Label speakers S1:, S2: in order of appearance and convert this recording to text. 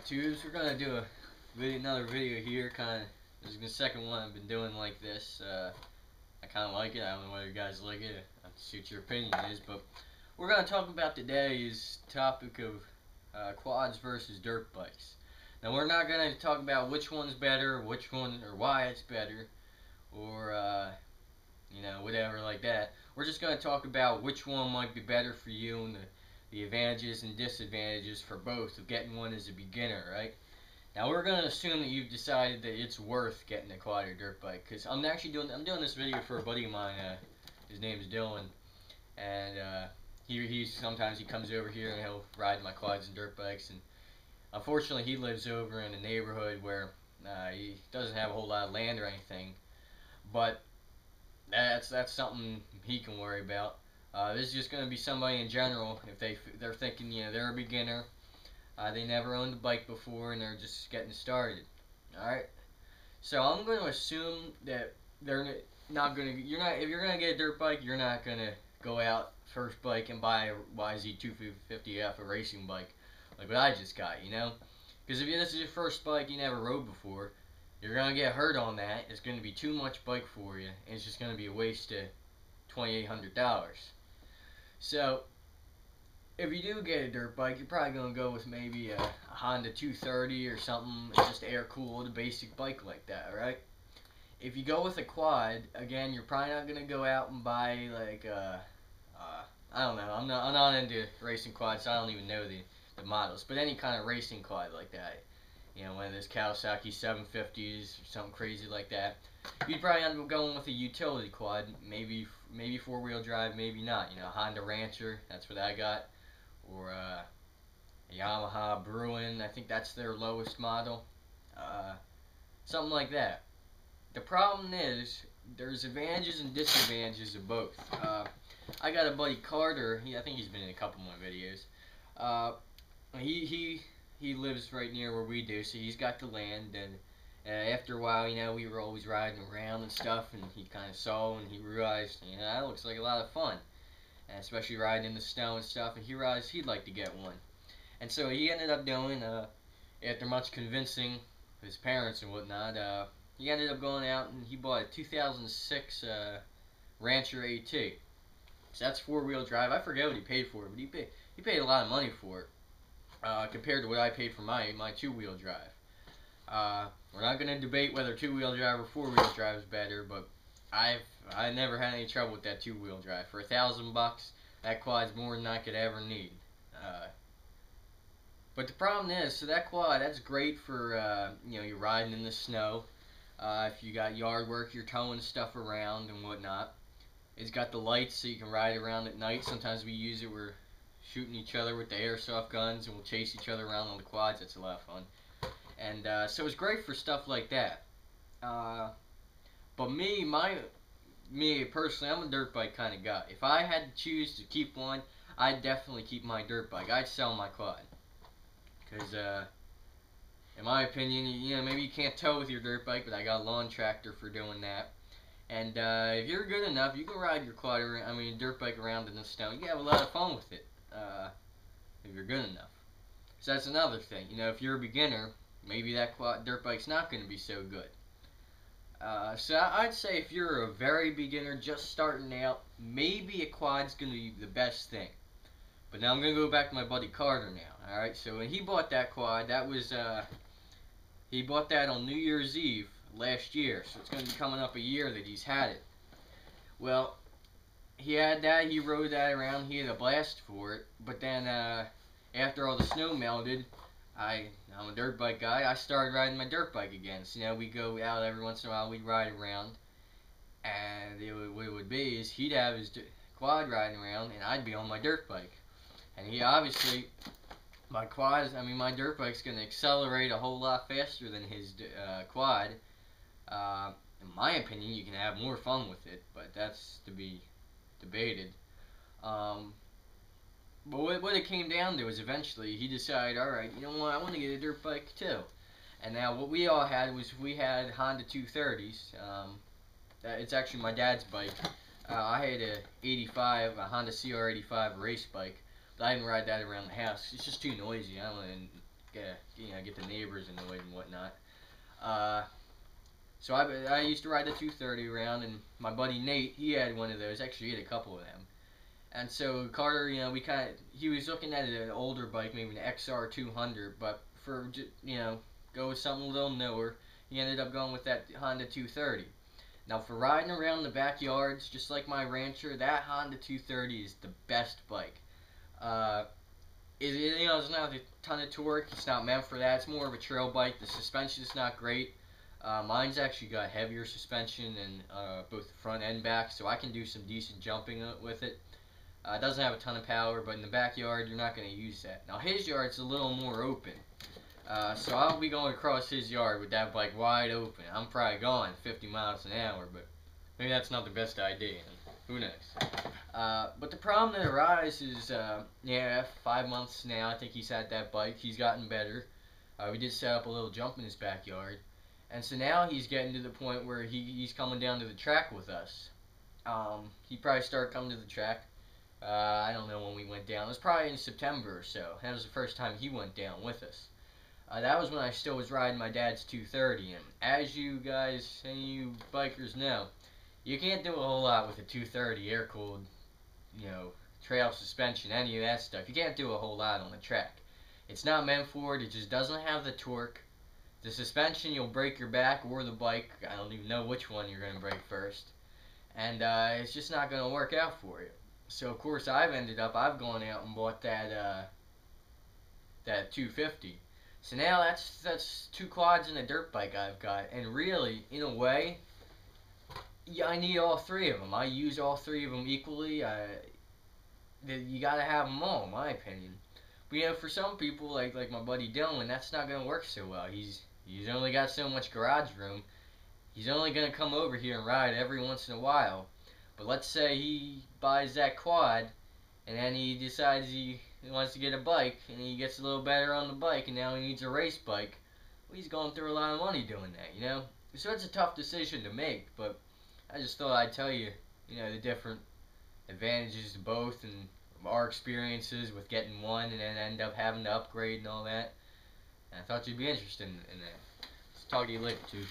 S1: Tubes. We're gonna do another video here. This is the second one I've been doing like this. I kind of like it. I don't know whether you guys like it. I'll see what your opinion is. But we're gonna talk about today's topic of quads versus dirt bikes. Now we're not gonna talk about which one's better, which one or why it's better, or whatever like that. We're just gonna talk about which one might be better for you and the advantages and disadvantages for both of getting one as a beginner, right? Now we're gonna assume that you've decided that it's worth getting a quad or dirt bike, because I'm doing this video for a buddy of mine. His name's Dylan, and he sometimes he comes over here and he'll ride my quads and dirt bikes. And unfortunately, he lives over in a neighborhood where he doesn't have a whole lot of land or anything, but that's something he can worry about. This is just going to be somebody in general, if they're thinking, they're a beginner, they never owned a bike before, and they're just getting started. Alright? So I'm going to assume that they're not going to, if you're going to get a dirt bike, you're not going to go out first bike and buy a YZ250F, a racing bike, like what I just got, Because if this is your first bike you never rode before, you're going to get hurt on that. It's going to be too much bike for you, and it's just going to be a waste of $2,800. So, if you do get a dirt bike, you're probably going to go with maybe a Honda 230 or something, just air-cooled, a basic bike like that, right? If you go with a quad, again, you're probably not going to go out and buy, like, I don't know, I'm not into racing quads, so I don't even know the models, but any kind of racing quad like that, one of those Kawasaki 750s or something crazy like that, you'd probably end up going with a utility quad, maybe four-wheel drive, maybe not. Honda Rancher, that's what I got, or a Yamaha Bruin, I think that's their lowest model, something like that. The problem is, there's advantages and disadvantages of both. I got a buddy Carter, I think he's been in a couple of my videos. He lives right near where we do, so he's got the land, and after a while, we were always riding around and stuff, and he kind of saw and he realized, that looks like a lot of fun, and especially riding in the snow and stuff, and he realized he'd like to get one. And so he ended up doing, after much convincing his parents and whatnot, he ended up going out and he bought a 2006 Rancher AT. So that's four-wheel drive. I forget what he paid for it, but he paid a lot of money for it compared to what I paid for my two-wheel drive. We're not going to debate whether two-wheel drive or four-wheel drive is better, but I never had any trouble with that two-wheel drive. For $1,000, that quad's more than I could ever need. But the problem is, so that quad, that's great for you're riding in the snow. If you got yard work, you're towing stuff around and whatnot. It's got the lights so you can ride around at night. Sometimes we use it, we're shooting each other with the airsoft guns, and we'll chase each other around on the quads. That's a lot of fun. And so it's great for stuff like that. But me personally, I'm a dirt bike kind of guy. If I had to choose to keep one, I'd definitely keep my dirt bike. I'd sell my quad. Because, in my opinion, maybe you can't tow with your dirt bike, but I got a lawn tractor for doing that. And if you're good enough, you can ride your dirt bike around in the snow. You can have a lot of fun with it, if you're good enough. So that's another thing. If you're a beginner, maybe that dirt bike's not going to be so good. So I'd say if you're a very beginner, just starting out, maybe a quad's going to be the best thing. But now I'm going to go back to my buddy Carter now. Alright, so when he bought that quad, he bought that on New Year's Eve last year. So it's going to be coming up a year that he's had it. Well, he had that, he rode that around, he had a blast for it. But then, after all the snow melted, I'm a dirt bike guy, I started riding my dirt bike again. So, we go out every once in a while, we'd ride around. And what it would be is he'd have his quad riding around, and I'd be on my dirt bike. And he obviously, my dirt bike's going to accelerate a whole lot faster than his quad. In my opinion, you can have more fun with it, but that's to be debated. But what it came down to is eventually he decided, alright, you know what, I want to get a dirt bike too. And now what we all had was, we had Honda 230s. It's actually my dad's bike. I had a Honda CR85 race bike, but I didn't ride that around the house. It's just too noisy. I don't get the neighbors annoyed and whatnot. So I used to ride the 230 around, and my buddy Nate, he had one of those. Actually, he had a couple of them. And so Carter, he was looking at an older bike, maybe an XR 200, but for go with something a little newer, he ended up going with that Honda 230. Now for riding around the backyards, just like my Rancher, that Honda 230 is the best bike. It's not a ton of torque. It's not meant for that. It's more of a trail bike. The suspension's not great. Mine's actually got heavier suspension in both the front and back, so I can do some decent jumping with it. It doesn't have a ton of power, but in the backyard, you're not going to use that. Now his yard's a little more open. So I'll be going across his yard with that bike wide open. I'm probably going 50 miles an hour, but maybe that's not the best idea. Who knows? But the problem that arises is, 5 months now, I think he's had that bike. He's gotten better. We did set up a little jump in his backyard. And so now he's getting to the point where he's coming down to the track with us. He probably started coming to the track. I don't know when we went down. It was probably in September or so. That was the first time he went down with us. That was when I still was riding my dad's 230, and as you guys, any of you bikers know, you can't do a whole lot with a 230 air-cooled, trail suspension, any of that stuff. You can't do a whole lot on the track. It's not meant for it. It just doesn't have the torque. The suspension, you'll break your back or the bike. I don't even know which one you're going to break first. And it's just not going to work out for you. So, of course, I've gone out and bought that 250. So now that's 2 quads and a dirt bike I've got, and really, in a way, yeah, I need all 3 of them. I use all 3 of them equally. You gotta have them all, in my opinion. But for some people, like my buddy Dylan, that's not gonna work so well. He's only got so much garage room. He's only gonna come over here and ride every once in a while. But let's say he buys that quad, and then he decides he wants to get a bike, and he gets a little better on the bike, and now he needs a race bike. Well, he's going through a lot of money doing that, So it's a tough decision to make, but I just thought I'd tell you, the different advantages to both, and our experiences with getting one, and then end up having to upgrade and all that. And I thought you'd be interested in that. So talk to you later, too.